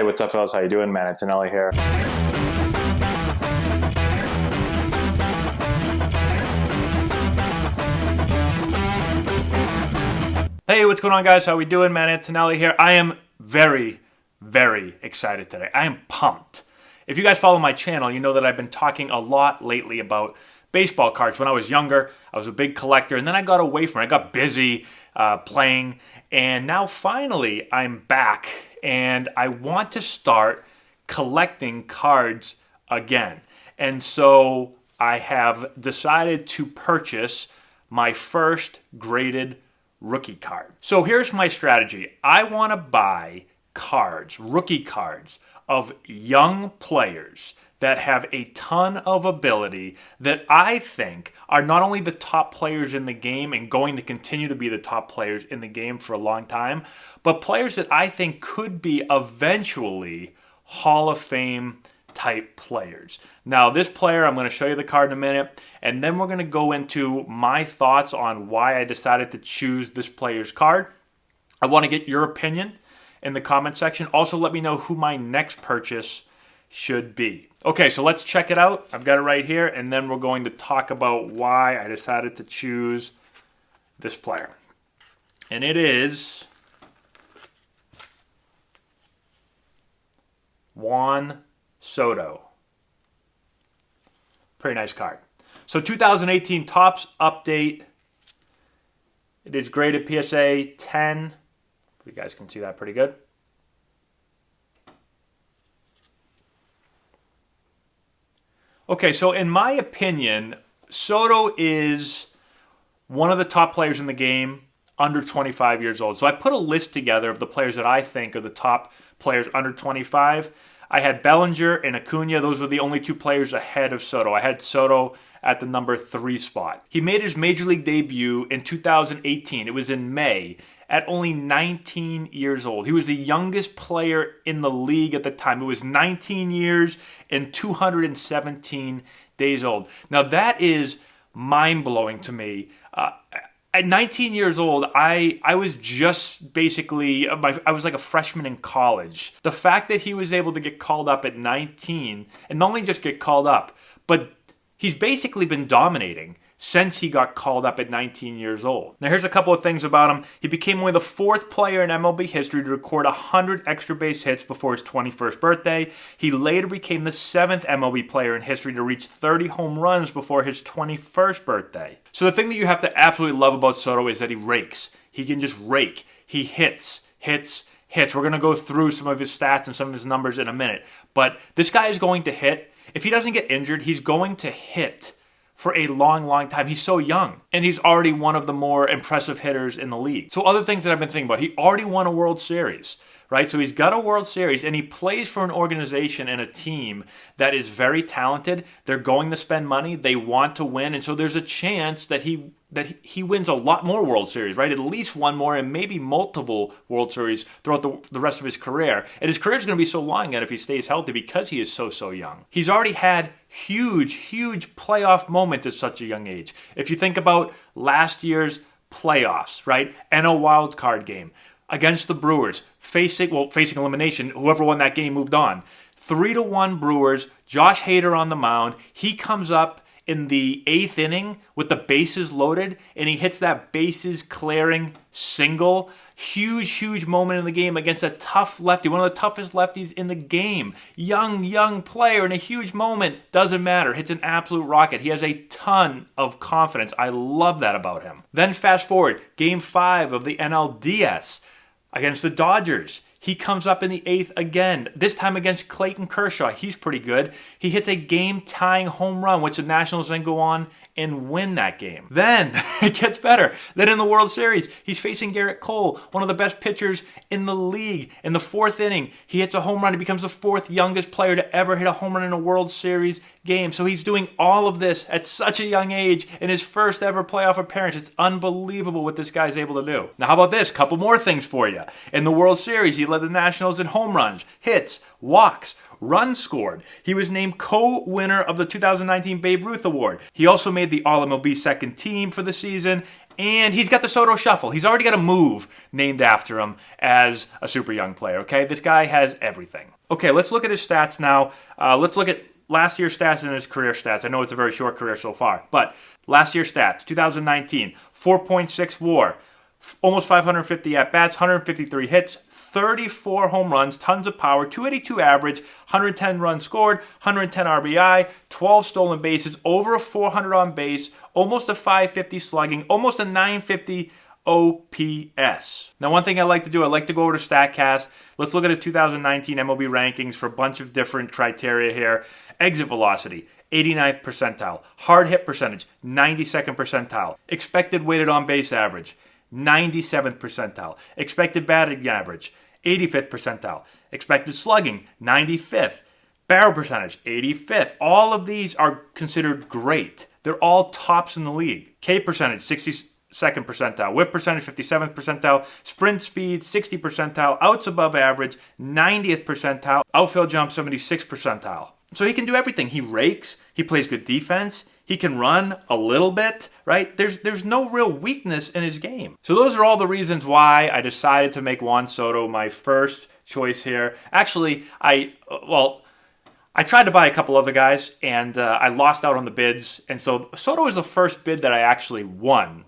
Hey, what's up, fellas? How you doing? Man, Antonelli here. Hey, what's going on, guys? How we doing? Man, Antonelli here. I am very, very excited today. I am pumped. If you guys follow my channel, you know that I've been talking a lot lately about baseball cards. When I was younger, I was a big collector, and then I got away from it. I got busy playing, and now finally I'm back, and I want to start collecting cards again. And so I have decided to purchase my first graded rookie card. So here's my strategy. I want to buy cards, rookie cards, of young players that have a ton of ability that I think are not only the top players in the game and going to continue to be the top players in the game for a long time, but players that I think could be eventually Hall of Fame type players. Now, this player, I'm going to show you the card in a minute, and then we're going to go into my thoughts on why I decided to choose this player's card. I want to get your opinion in the comment section. Also, let me know who my next purchase should be. Okay, so let's check it out. I've got it right here, and then we're going to talk about why I decided to choose this player. And it is Juan Soto. Pretty nice card. So 2018 Topps update. It is graded PSA 10. You guys can see that pretty good. Okay, so in my opinion, Soto is one of the top players in the game under 25 years old. So I put a list together of the players that I think are the top players under 25. I had Bellinger and Acuna. Those were the only two players ahead of Soto. I had Soto at the number 3 spot. He made his Major League debut in 2018. It was in May at only 19 years old. He was the youngest player in the league at the time. It was 19 years and 217 days old. Now that is mind-blowing to me. At 19 years old, I was just basically, I was like a freshman in college. The fact that he was able to get called up at 19, and not only just get called up, but he's basically been dominating since he got called up at 19 years old. Now here's a couple of things about him. He became only the 4th player in MLB history to record 100 extra base hits before his 21st birthday. He later became the 7th MLB player in history to reach 30 home runs before his 21st birthday. So the thing that you have to absolutely love about Soto is that he rakes. He can just rake. He hits. We're going to go through some of his stats and some of his numbers in a minute. But this guy is going to hit. If he doesn't get injured, he's going to hit for a long, long time. He's so young, and he's already one of the more impressive hitters in the league. So other things that I've been thinking about, he already won a World Series, right? So he's got a World Series, and he plays for an organization and a team that is very talented. They're going to spend money. They want to win, and so there's a chance that he wins a lot more World Series, right? At least one more and maybe multiple World Series throughout the rest of his career. And his career is going to be so long that if he stays healthy because he is so young. He's already had huge playoff moments at such a young age. If you think about last year's playoffs, right? And a wild card game against the Brewers, facing elimination, whoever won that game moved on. 3-1 Brewers, Josh Hader on the mound. He comes up in the 8th inning with the bases loaded, and he hits that bases clearing single. Huge moment in the game against a tough lefty, one of the toughest lefties in the game. Young player in a huge moment. Doesn't matter. Hits an absolute rocket. He has a ton of confidence. I love that about him. Then fast forward, Game 5 of the NLDS against the Dodgers. He comes up in the 8th again, this time against Clayton Kershaw. He's pretty good. He hits a game-tying home run, which the Nationals then go on and win that game. Then, it gets better. Then in the World Series, he's facing Garrett Cole, one of the best pitchers in the league. In the 4th inning, he hits a home run. He becomes the 4th youngest player to ever hit a home run in a World Series game. So he's doing all of this at such a young age in his first ever playoff appearance. It's unbelievable what this guy's able to do. Now, how about this? Couple more things for you. In the World Series, he led the Nationals in home runs, hits, walks, runs scored. He was named co-winner of the 2019 Babe Ruth Award. He also made the All-MLB second team for the season, And he's got the Soto Shuffle. He's already got a move named after him as a super young player, okay? This guy has everything. Okay, let's look at his stats now. Let's look at last year's stats and his career stats. I know it's a very short career so far, but last year's stats, 2019, 4.6 WAR, almost 550 at-bats, 153 hits, 34 home runs, tons of power, 282 average, 110 runs scored, 110 RBI, 12 stolen bases, over a 400 on base, almost a 550 slugging, almost a 950 OPS. Now, one thing I like to do, I like to go over to StatCast. Let's look at his 2019 MLB rankings for a bunch of different criteria here. Exit velocity, 89th percentile. Hard hit percentage, 92nd percentile. Expected weighted on base average, 97th percentile. Expected batting average, 85th percentile. Expected slugging, 95th. Barrel percentage, 85th. All of these are considered great. They're all tops in the league. K percentage, 62nd percentile. Whip percentage, 57th percentile. Sprint speed, 60th percentile. Outs above average, 90th percentile. Outfield jump, 76th percentile. So he can do everything. He rakes. He plays good defense. He can run a little bit, right? There's no real weakness in his game. So those are all the reasons why I decided to make Juan Soto my first choice here. Actually, I tried to buy a couple other guys, and I lost out on the bids. And so Soto is the first bid that I actually won.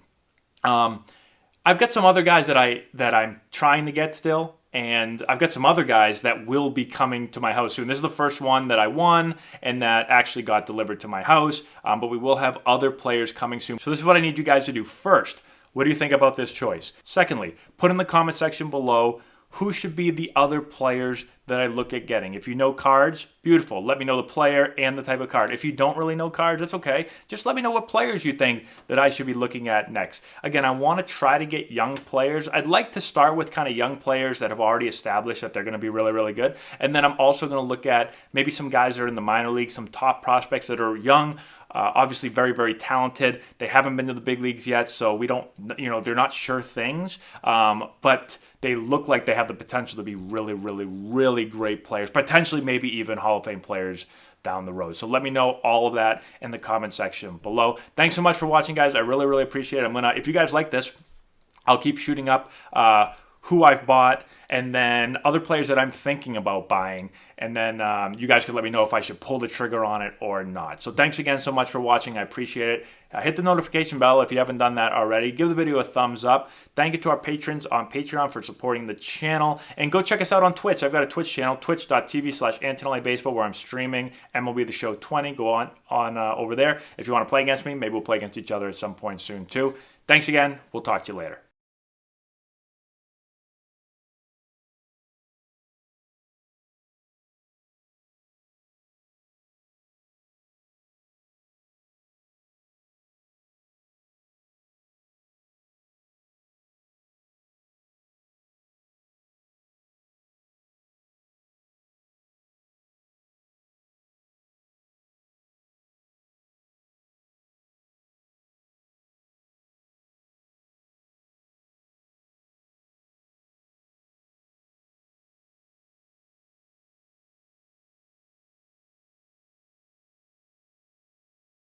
I've got some other guys that I'm trying to get still. And I've got some other guys that will be coming to my house soon. This is the first one that I won and that actually got delivered to my house. But we will have other players coming soon. So this is what I need you guys to do. First, what do you think about this choice? Secondly, put in the comment section below who should be the other players that I look at getting. If you know cards, beautiful. Let me know the player and the type of card. If you don't really know cards, that's okay. Just let me know what players you think that I should be looking at next. Again, I want to try to get young players. I'd like to start with kind of young players that have already established that they're going to be really, really good. And then I'm also going to look at maybe some guys that are in the minor league, some top prospects that are young, obviously very, very talented. They haven't been to the big leagues yet, so we don't, they're not sure things. But they look like they have the potential to be really, really, really great players, potentially maybe even Hall of Fame players down the road. So let me know all of that in the comment section below. Thanks so much for watching, guys. I really, really appreciate it. If you guys like this, I'll keep shooting up who I've bought and then other players that I'm thinking about buying. And then you guys can let me know if I should pull the trigger on it or not. So thanks again so much for watching. I appreciate it. Hit the notification bell if you haven't done that already. Give the video a thumbs up. Thank you to our patrons on Patreon for supporting the channel. And go check us out on Twitch. I've got a Twitch channel, twitch.tv/Antonelli Baseball, where I'm streaming MLB The Show 20. Go on over there. If you want to play against me, maybe we'll play against each other at some point soon too. Thanks again. We'll talk to you later.